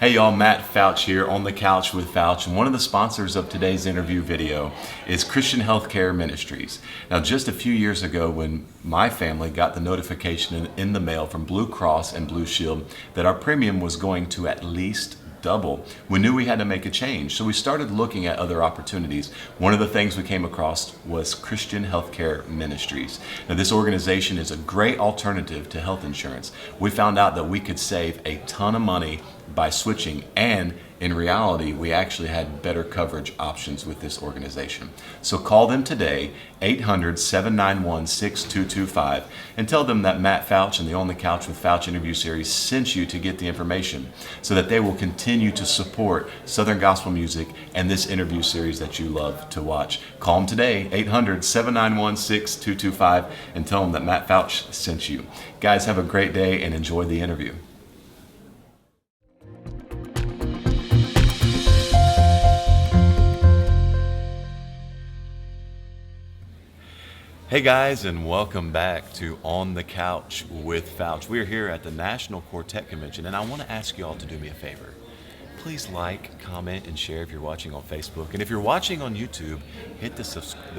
Hey y'all, Matt Fouch here on the Couch with Fouch, and one of the sponsors of today's interview video is Christian Healthcare Ministries. Now, just a few years ago when my family got the notification in the mail from Blue Cross and Blue Shield that our premium was going to at least double, we knew we had to make a change. So we started looking at other opportunities. One of the things we came across was Christian Healthcare Ministries. Now, this organization is a great alternative to health insurance. We found out that we could save a ton of money by switching, and in reality we actually had better coverage options with this organization. So call them today, 800-791-6225, and tell them that Matt Fouch and the On the Couch with Fouch interview series sent you to get the information so that they will continue to support Southern gospel music and this interview series that you love to watch. Call them today, 800-791-6225, and tell them that Matt Fouch sent you. Guys, have a great day and enjoy the interview. Hey guys, and welcome back to On the Couch with Fouch. We're here at the National Quartet Convention, and I want to ask you all to do me a favor. Please like, comment, and share if you're watching on Facebook. And if you're watching on YouTube, hit the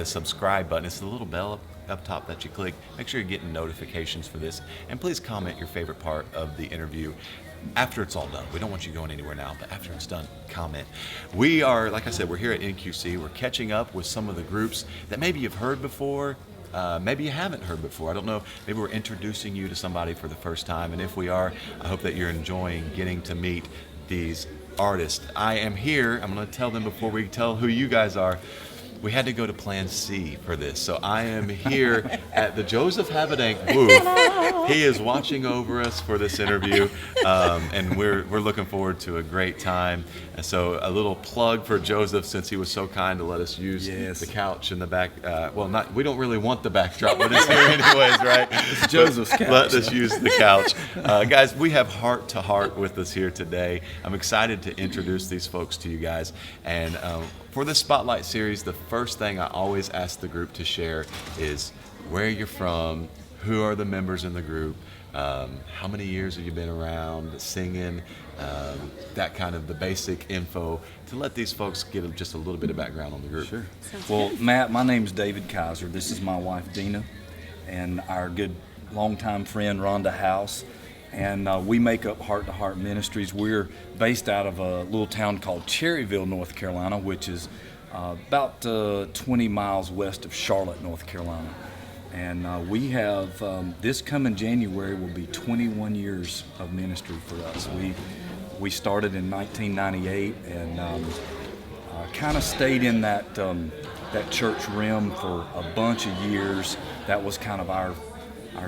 subscribe button. It's the little bell up top that you click. Make sure you're getting notifications for this. And please comment your favorite part of the interview after it's all done. We don't want you going anywhere now, but after it's done, comment. We are, like I said, we're here at NQC. We're catching up with some of the groups that maybe you've heard before. Maybe you haven't heard before. I don't know. Maybe we're introducing you to somebody for the first time. And if we are, I hope that you're enjoying getting to meet these artists. I am here. I'm going to tell them before we tell who you guys are. We had to go to Plan C for this. So I am here at the Joseph Habedank booth. He is watching over us for this interview, and we're looking forward to a great time. And so a little plug for Joseph, since he was so kind to let us use the couch in the back. We don't really want the backdrop, but it's here anyways, right? It's Joseph's couch. Let us use the couch. Guys, we have Heart to Heart with us here today. I'm excited to introduce these folks to you guys. And for the Spotlight series, the first thing I always ask the group to share is where you're from, who are the members in the group, how many years have you been around singing, that kind of the basic info to let these folks get just a little bit of background on the group. Sure. Well, Matt, my name's David Kaiser. This is my wife, Dina, and our good longtime friend, Rhonda House. And we make up Heart to Heart Ministries. We're based out of a little town called Cherryville, North Carolina, which is about 20 miles west of Charlotte, North Carolina. And we have, this coming January will be 21 years of ministry for us. We started in 1998 and kind of stayed in that church rim for a bunch of years. That was kind of our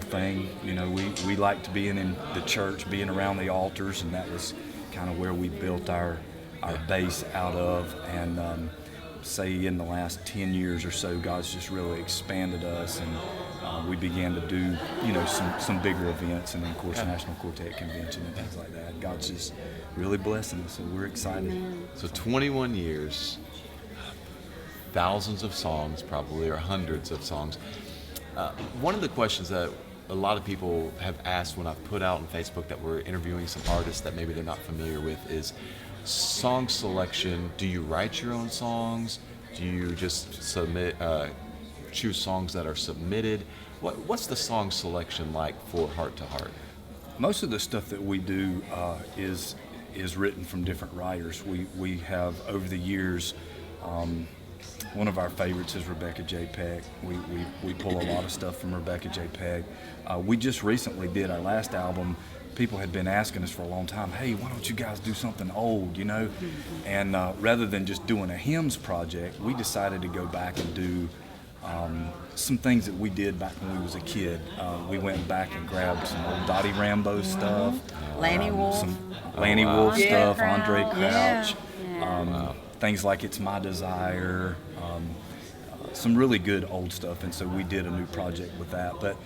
thing. You know, we liked being in the church, being around the altars, and that was kind of where we built our base out of. And say in the last 10 years or so, God's just really expanded us, and we began to do, you know, some bigger events, and then of course National Quartet Convention and things like that. God's just really blessing us, and we're excited. Amen. So 21 years, thousands of songs probably, or hundreds of songs. One of the questions that a lot of people have asked when I've put out on Facebook that we're interviewing some artists that maybe they're not familiar with is song selection. Do you write your own songs? Do you just choose songs that are submitted? What's the song selection like for Heart to Heart? Most of the stuff that we do is written from different writers. We have over the years. One of our favorites is Rebecca J. Peck. We pull a lot of stuff from Rebecca J. Peck. We just recently did our last album. People had been asking us for a long time, hey, why don't you guys do something old, you know? And rather than just doing a hymns project, we decided to go back and do some things that we did back when we was a kid. We went back and grabbed some old Dottie Rambo stuff. Lanny Wolf. Some Lanny Wolf stuff, Crouch. Andre Crouch. Yeah. Things like It's My Desire, some really good old stuff, and so we did a new project with that. But,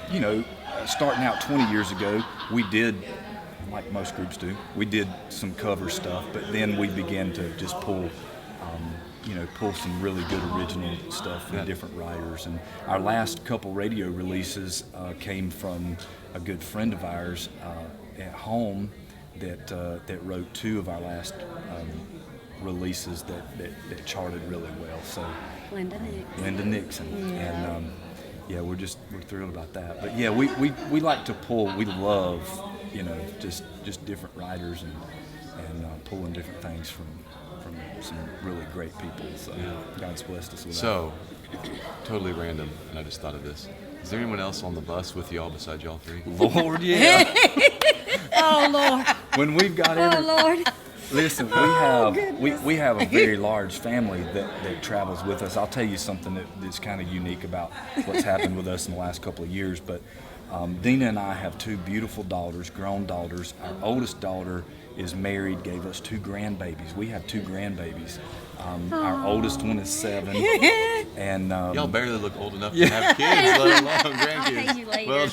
you know, starting out 20 years ago, we did, like most groups do, we did some cover stuff, but then we began to just pull some really good original stuff from different writers. And our last couple radio releases came from a good friend of ours at home. that wrote 2 of our last releases that charted really well. So Linda Nixon, and we're thrilled about that. But yeah, we like to pull. We love just different writers and pulling different things from some really great people. So God's blessed us with that. So, totally random, and I just thought of this. Is there anyone else on the bus with y'all besides y'all 3? Lord, yeah. Oh, Lord. When we've got Lord. Listen, we have a very large family that travels with us. I'll tell you something that's kind of unique about what's happened with us in the last couple of years. But Dina and I have 2 beautiful daughters, grown daughters. Our oldest daughter is married, gave us 2 grandbabies. We have 2 grandbabies. Our oldest one is 7, and Y'all barely look old enough to have kids, let alone grandkids. I'll pay you later. Well,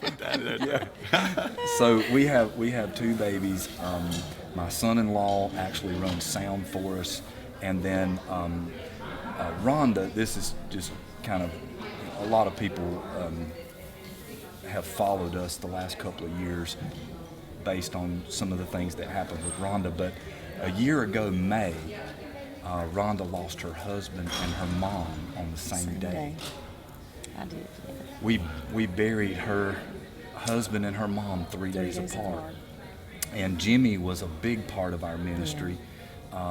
put that in there. So we have 2 babies. My son-in-law actually runs sound for us, and then Rhonda. This is just kind of a lot of people have followed us the last couple of years based on some of the things that happened with Rhonda. But a year ago, May, Rhonda lost her husband and her mom on the same day. I did. We buried her husband and her mom 3 days apart. And Jimmy was a big part of our ministry.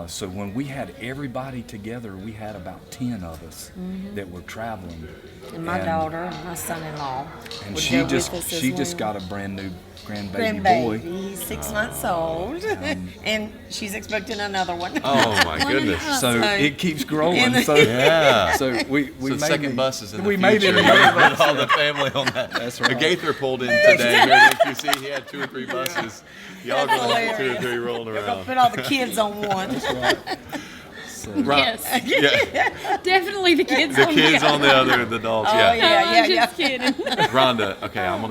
So when we had everybody together, we had about 10 of us that were traveling. And my daughter, my son-in-law, and would she go just with us as she just well. got a brand new grandbaby boy. He's 6 months old, and she's expecting another one. Oh my goodness! So it keeps growing. So So we so second bus is in the we future. made it. You get all the family on that. That's right. Gaither pulled in today. Here at QC, he had 2 or 3 buses. Y'all That's going to have 2 or hilarious. 3 rolling We're gonna around. put all the kids on one. Right. Yes, Yeah. definitely the kids. The on kids the on the other, the adults. Oh, Yeah. yeah. I'm just kidding. Rhonda, okay, I'm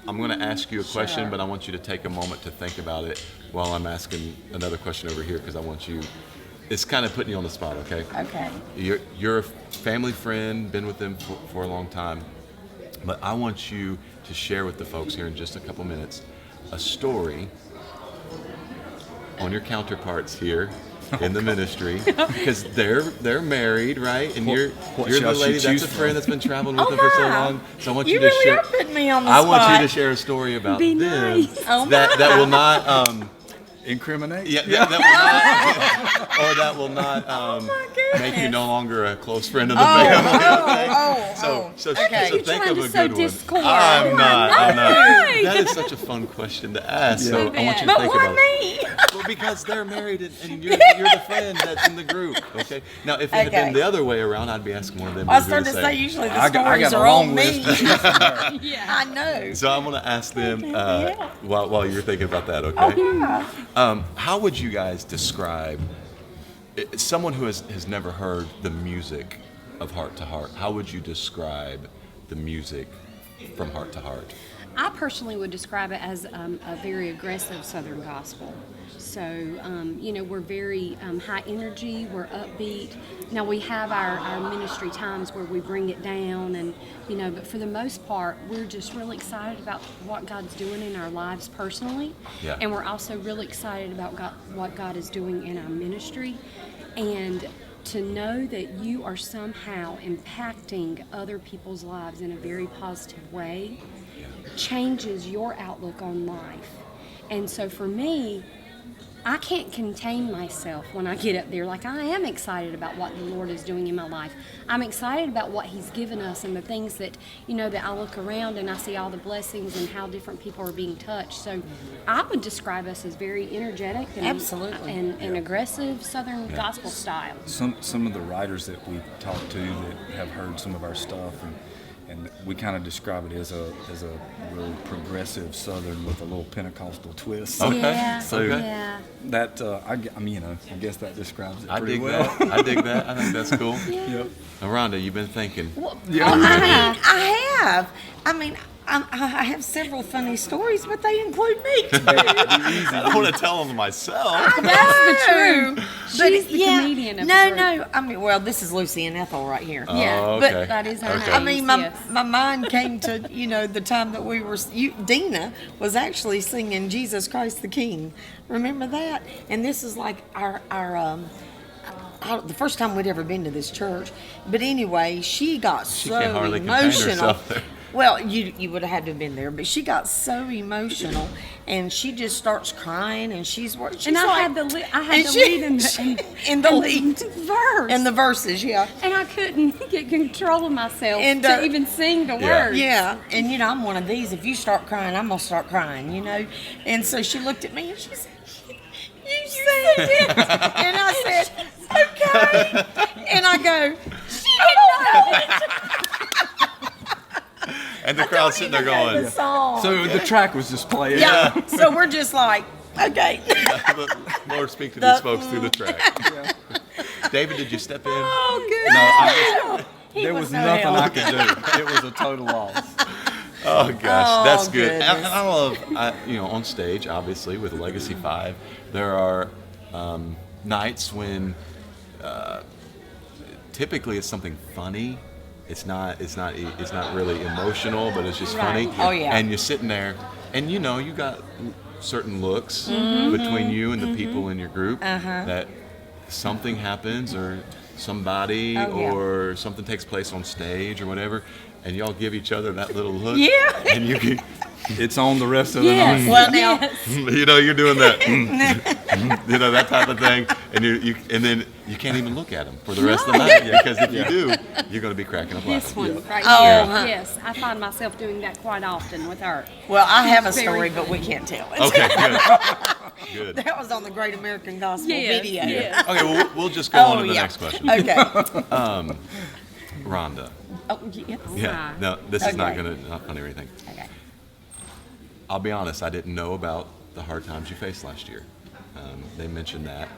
gonna ask you a question, but I want you to take a moment to think about it while I'm asking another question over here because I want you. It's kind of putting you on the spot, okay? Okay. You're a family friend, been with them for a long time, but I want you to share with the folks here in just a couple minutes a story on your counterparts here in the ministry because they're married, right? And you're the shall she lady that's choose a from? friend that's been traveling with them for so my. long. So I want You you to really share. are putting me on the I spot. want you to share a story about Be them nice. Oh, that will not Incriminate? that will not make you no longer a close friend of the Oh, family. So okay. think Trying of to a sow good one. discord. I'm not. Right. That is such a fun question to ask. So I want you to But think why about it. me? Well, because they're married and you're the friend that's in the group. Okay. Now, if it had been Okay. the other way around, I'd be asking one of them. I to do started the to say same. usually the I got stories a are long on list. me. Yeah. I know. So I'm going to ask them Yeah. while you're thinking about that. Okay. Oh, yeah. How would you guys describe someone who has never heard the music of Heart to Heart? How would you describe the music from Heart to Heart? I personally would describe it as a very aggressive Southern gospel. So, we're very high energy, we're upbeat. Now, we have our ministry times where we bring it down, and, but for the most part, we're just really excited about what God's doing in our lives personally. Yeah. And we're also really excited about what God is doing in our ministry. And to know that you are somehow impacting other people's lives in a very positive way changes your outlook on life. And so for me, I can't contain myself when I get up there. Like, I am excited about what the Lord is doing in my life. I'm excited about what He's given us and the things that, that I look around and I see all the blessings and how different people are being touched. So I would describe us as very energetic and, Absolutely. and aggressive Southern gospel style. Some of the writers that we talked to that have heard some of our stuff and we kind of describe it as a really progressive Southern with a little Pentecostal twist. Okay. Yeah. So Yeah. that I guess that describes it I pretty dig well. that. I dig that. I think that's cool. Yep. Now, Rhonda, you've been thinking. I have. I I have several funny stories, but they include me too. I don't want to tell them myself. That's the truth. But She's the comedian of the no, group. no. I mean, well, this is Lucy and Ethel right here. Yeah, Oh, but okay. that is her Okay. I name. mean, Yes. my mind came to, the time that Dina was actually singing Jesus Christ the King. Remember that? And this is like the first time we'd ever been to this church. But anyway, she got so can't hardly contain emotional. herself there. Well, you would have had to have been there, but she got so emotional, and she just starts crying, and she's And I had the lead in in the lead verse. and the verses, yeah. And I couldn't get control of myself And, to even sing the Yeah. words. Yeah, and I'm one of these. If you start crying, I'm gonna start crying, And so she looked at me and she said, "You said it," and I said, "Okay," and I go, "She didn't know it." And the crowd's sitting there going, The song. So the track was just playing. Yeah. So we're just like, okay. Lord, speak to The- these folks through the track. David, did you step in? Oh, good. No, He there was no nothing help. I could do. It was a total loss. Oh gosh, Oh, that's good. And goodness. I love, on stage, obviously with Legacy 5, there are nights when typically it's something funny. It's not really emotional, but it's just Right. funny. Oh, yeah. And you're sitting there, and you got certain looks between you and the people in your group that something happens or somebody Oh, yeah. or something takes place on stage or whatever, and y'all give each other that little look. Yeah. And you can, It's on the rest of the Yes. night. Well, now, you're doing that, that type of thing, and and then you can't even look at them for the rest of the night because if you do, you're going to be cracking up This laughing. one right Oh, here. huh. Yes, I find myself doing that quite often with her. well, I have a Very story, but we funny. can't tell it. Okay, good. That was on the Great American Gospel Yes, video. yes. Okay, well, we'll just go Oh, on to the yeah. next question. Okay. Rhonda. Oh, yes. Yeah. No, this is not Okay. not funny or anything. Okay. I'll be honest, I didn't know about the hard times you faced last year. They mentioned that,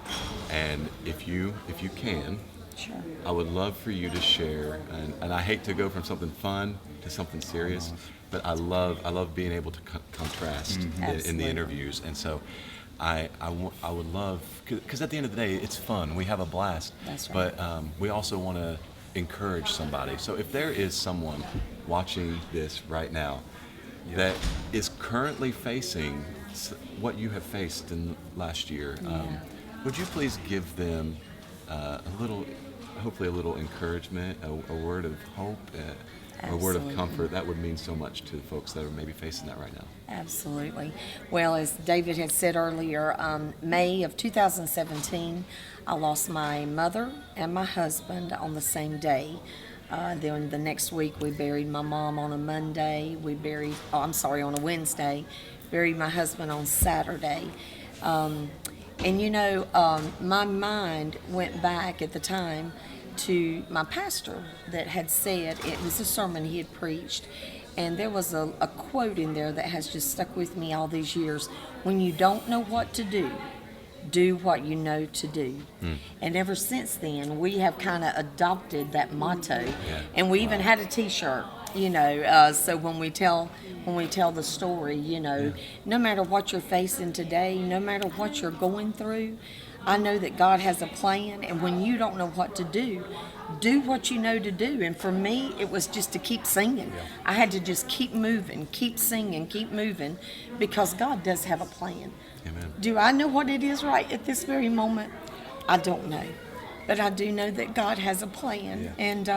and if you can, Sure. I would love for you to share. And I hate to go from something fun to something serious, but I love being able to contrast in the Absolutely. interviews. And so, I would love, because at the end of the day, it's fun. We have a blast. That's right. But we also want to encourage somebody. So if there is someone watching this right now that is currently facing what you have faced in last year, would you please give them hopefully a little encouragement, a word of hope, a word of Absolutely. comfort? That would mean so much to folks that are maybe facing that right now. Absolutely. Well, as David had said earlier, May of 2017, I lost my mother and my husband on the same day. Then the next week, we buried my mom on a Monday. On a Wednesday. Buried my husband on Saturday. My mind went back at the time to my pastor that had said, it was a sermon he had preached, and there was a quote in there that has just stuck with me all these years. When you don't know what to do what you know to do. And ever since then, we have kind of adopted that motto, and we even had a T-shirt. So when we tell the story, no matter what you're facing today, no matter what you're going through, I know that God has a plan, and when you don't know what to do what you know to do. And for me, it was just to keep singing. I had to just keep moving, keep singing, keep moving, because God does have a plan. Amen. Do I know what it is right at this very moment? I don't know. But I do know that God has a plan. And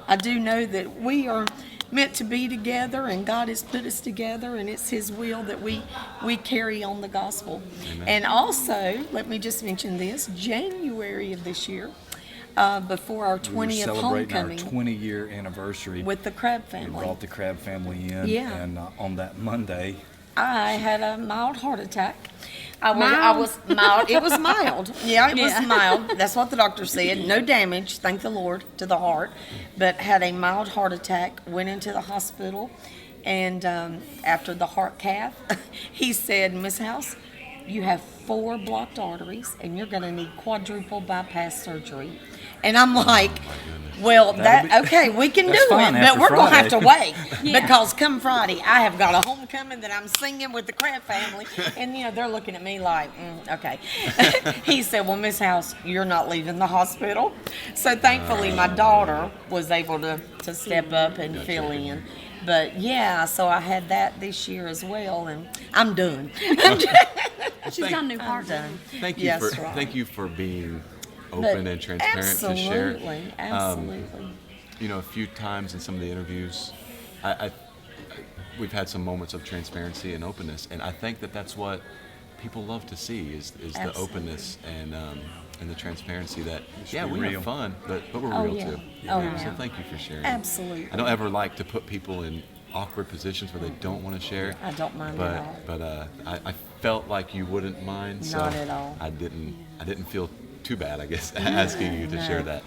I do know that we are meant to be together, and God has put us together, and it's His will that we carry on the gospel. Amen. And also, let me just mention this, January of this year, before our We were 20th celebrating homecoming our 20-year anniversary. with the Crab We family. brought the Crab family in, Yeah. and on that Monday, I had a mild heart attack. I Mild? was mild. It was mild. Yeah, it Yeah. was mild. That's what the doctor said. No damage, thank the Lord, to the heart. But had a mild heart attack, went into the hospital, and after the heart cath, he said, "Miss House, you have 4 blocked arteries, and you're going to need quadruple bypass surgery. And I'm like, well, okay, we can do it, fine but after we're going to have to Friday. wait because come Friday, I have got a homecoming that I'm singing with the Kraft family, and they're looking at me like, okay. He said, well, Miss House, you're not leaving the hospital. So thankfully, my daughter was able to step up and fill in. But yeah, so I had that this year as well, and I'm done. She's got a new partner. Thank you Yes, for right. thank you for being But open and transparent to share. Absolutely. A few times in some of the interviews, we've had some moments of transparency and openness, and I think that that's what people love to see is the Absolutely. openness and the transparency that be we real. have fun, but we're Oh, real yeah. too. Oh, So yeah. thank you for sharing. Absolutely. I don't ever like to put people in awkward positions where they don't want to share. I don't mind but, at all. But I felt like you wouldn't mind. So Not at all. I didn't feel too bad, I guess, asking you to no. share that.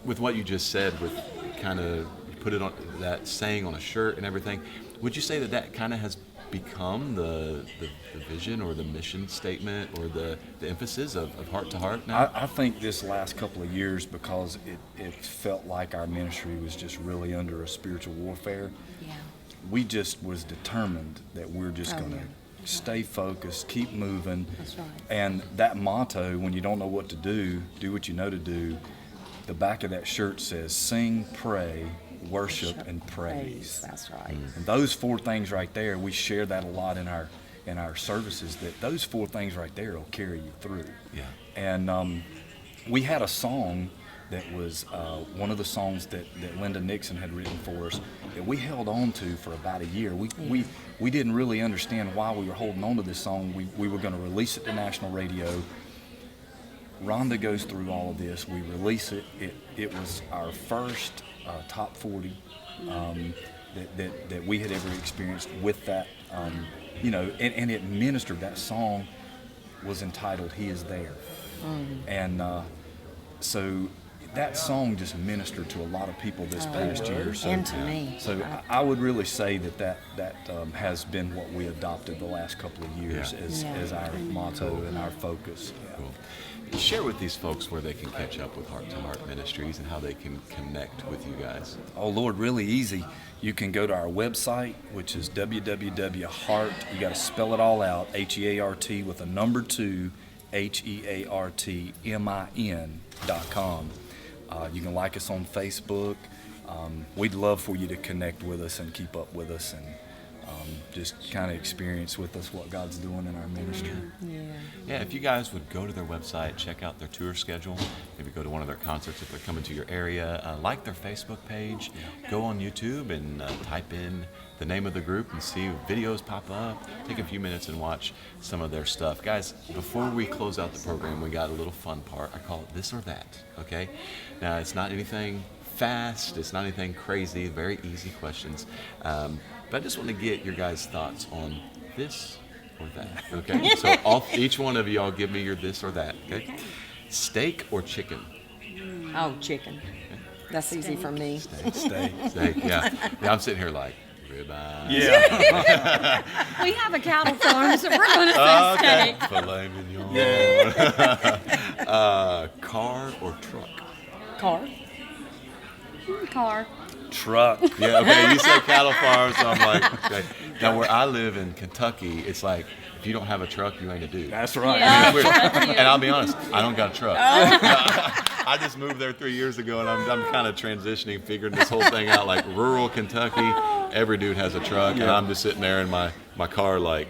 With what you just said, with kind of put it on that saying on a shirt and everything, would you say that kind of has become the vision or the mission statement or the emphasis of Heart to Heart now? I think this last couple of years, because it felt like our ministry was just really under a spiritual warfare, Yeah. we just was determined that we're just Oh, going to yeah. stay focused, keep moving. That's right. And that motto, when you don't know what to do what you know to do. The back of that shirt says, sing, pray, worship, and praise. That's right. And those 4 things right there, we share that a lot in our services, that those 4 things right there will carry you through. Yeah. And we had a song that was one of the songs that Linda Nixon had written for us that we held on to for about a year. We didn't really understand why we were holding on to this song. We were going to release it to national radio. Rhonda goes through all of this. We release it. It was our first top 40 that we had ever experienced with that. And it ministered. That song was entitled "He Is There," and so that song just ministered to a lot of people this past year. So, And to me. So I would really say that has been what we adopted the last couple of years Yeah. as our motto and our focus. Yeah. Cool. Share with these folks where they can catch up with Heart to Heart Ministries and how they can connect with you guys. Oh Lord, really easy. You can go to our website, which is www.heart. You got to spell it all out. HEART with a number 2, HEARTMIN.com. You can like us on Facebook. We'd love for you to connect with us and keep up with us and just kind of experience with us what God's doing in our ministry. Yeah, if you guys would go to their website, check out their tour schedule, maybe go to one of their concerts if they're coming to your area, like their Facebook page, go on YouTube and type in the name of the group and see videos pop up. Take a few minutes and watch some of their stuff. Guys, before we close out the program, we got a little fun part. I call it This or That, okay? Now, it's not anything fast, it's not anything crazy, very easy questions. But I just want to get your guys' thoughts on this or that, okay? So each one of y'all give me your this or that, okay? Steak or chicken? Oh, chicken. That's easy for me. Stay. Steak, yeah. I'm sitting here like, ribeye. Yeah. We have a cattle farm, so we're going to say steak. Filet mignon. Car or truck? Car. Car. Truck. Yeah, okay, you said cattle farm, so I'm like, okay. Now, where I live in Kentucky, it's like, if you don't have a truck, you ain't a dude. That's right. Yeah. It's weird. And I'll be honest, I don't got a truck. I just moved there 3 years ago, and I'm kind of transitioning, figuring this whole thing out. Like rural Kentucky, every dude has a truck, and I'm just sitting there in my car like,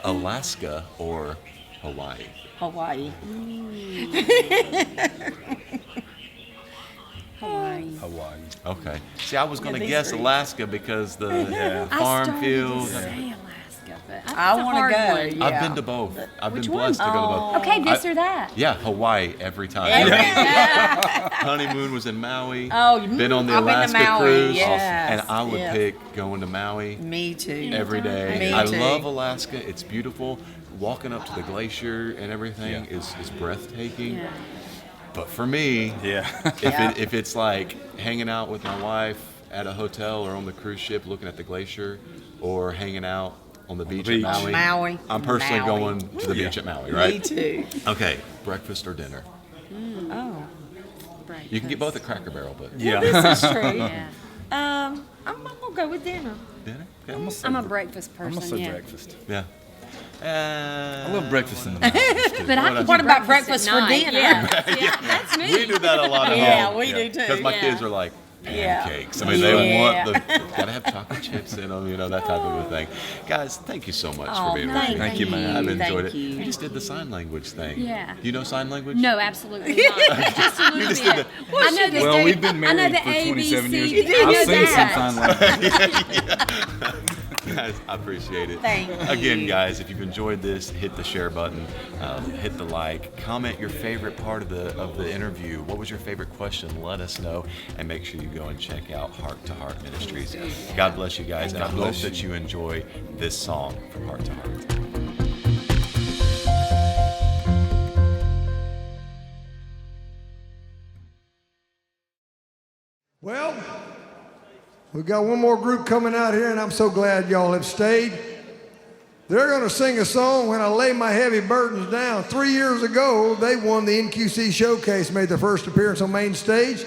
Alaska or Hawaii? Hawaii. Hawaii. Hawaii. Okay. See, I was going to these guess are- Alaska because the I farm started field. to say Alaska, but I that's a want hard to go. one. Yeah. I've been to both. I've Which been one? blessed to go to both. Okay, this or that. Yeah, Hawaii every time. Honeymoon was in Maui. Oh, been on the I've been to Alaska Maui, cruise, yes, and I would yes. pick going to Maui Me too. every day. Me I too. love Alaska. It's beautiful. Walking up to the glacier and everything Yeah. is breathtaking. Yeah. But for me, Yeah. if it's like hanging out with my wife at a hotel or on the cruise ship looking at the glacier, or hanging out On the beach beach. at Maui? Maui. I'm personally Maui. going to the beach at Maui, right? Me too. Okay, breakfast or dinner? Oh, Right. You can get both at Cracker Barrel, but Yeah. this is true. Yeah. I'm gonna go with dinner. dinner? Okay. I'm a breakfast I'm person. gonna say yeah. breakfast. Yeah. I love breakfast in the mountains too. But I could What do about breakfast breakfast at for night. dinner? Yeah, that's me. We do that a lot at Yeah, home. we do too. Because my Yeah. kids are like Yeah. pancakes. I mean, they Yeah. want the gotta have chocolate chips in them, that type of a thing. Guys, thank you so much for being with me. Thank you, man. I've enjoyed Thank it. you. You just did the sign language thing. Yeah. Do you know sign language? No, absolutely not. Just a little just bit. did I know the Well, we've been I know married the for 27 years. ABC. I know I've seen some that. sign language. Guys, I appreciate it. Thank you. Again, guys, if you've enjoyed this, hit the share button, hit the like, comment your favorite part of the interview. What was your favorite question? Let us know, and make sure you go and check out Heart to Heart Ministries. God bless you guys, and I hope bless that you enjoy this song from Heart to Heart. Well, we've got one more group coming out here, and I'm so glad y'all have stayed. They're going to sing a song, When I Lay My Heavy Burdens Down. 3 years ago, they won the NQC Showcase, made their first appearance on main stage.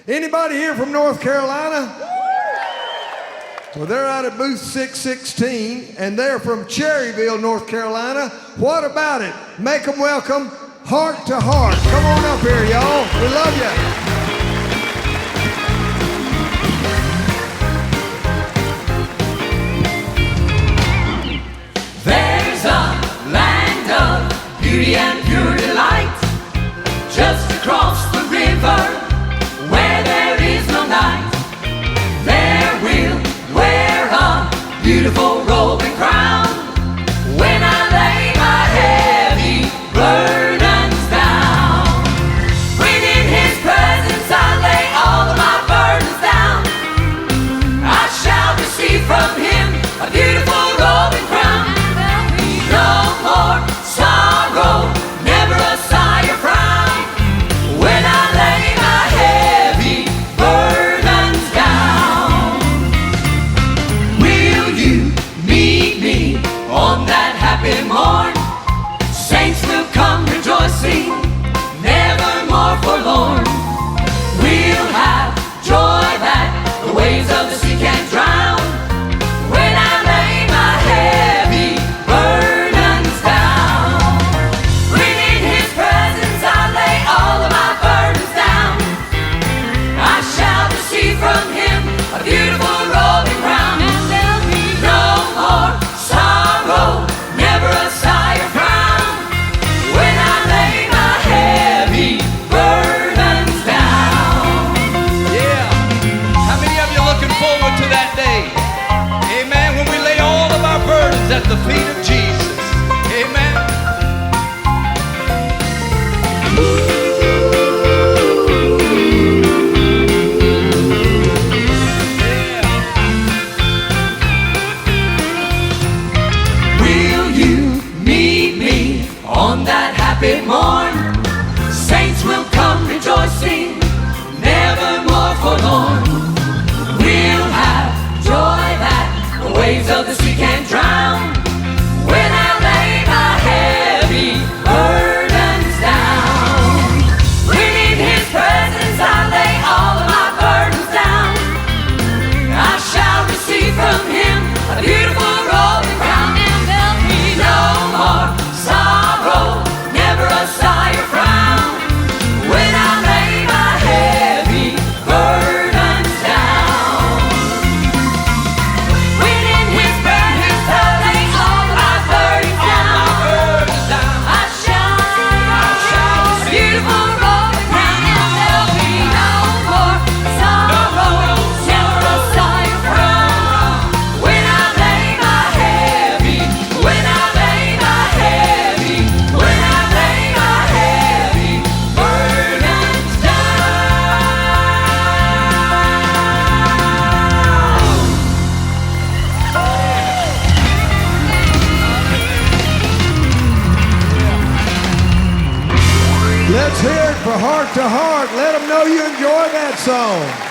Anybody here from North Carolina? Well, they're out at booth 616, and they're from Cherryville, North Carolina. What about it? Make them welcome Heart to Heart. Come on up here, y'all. We love you. There's a land of beauty and pure delight just across the river where there is no night. There we'll wear a beautiful robe and crown when I lay my heavy burdens down. When in His presence I lay all of my burdens down, I shall receive from Him a beautiful robe and crown. No more sorrow, never a sigh or frown when I lay my heavy burdens down. Will you meet me on that happy morn? Saints will come rejoicing, never more forlorn. We'll have joy that the waves of the sea can't drown when I lay my heavy burdens down. When in His presence I lay all of my burdens down, I shall receive from Him a beautiful robe and crown. And there'll be no more sorrow, never a sigh or frown when I lay my heavy burdens down. Yeah. How many of you looking forward to that day? Amen. When we lay all of our burdens at the feet of Jesus. Amen. Will you meet me on that happy morn? Saints will come rejoicing, never more forlorn. We'll have joy that the waves of the sea can't drown when I lay my heavy burdens down. When in His presence I lay all of my burdens down, I shall receive from Him a beautiful robe and crown. And there'll be no more sorrow, never a sigh or frown when I lay my heavy burdens down. When in His presence I lay all of my burdens down, I shall receive a beautiful robe and crown. And there'll be no more sorrow, never a sigh or frown when I lay my heavy, when I lay my heavy, when I lay my heavy burdens down. Let's hear it for Heart to Heart. Let them know you enjoy that song.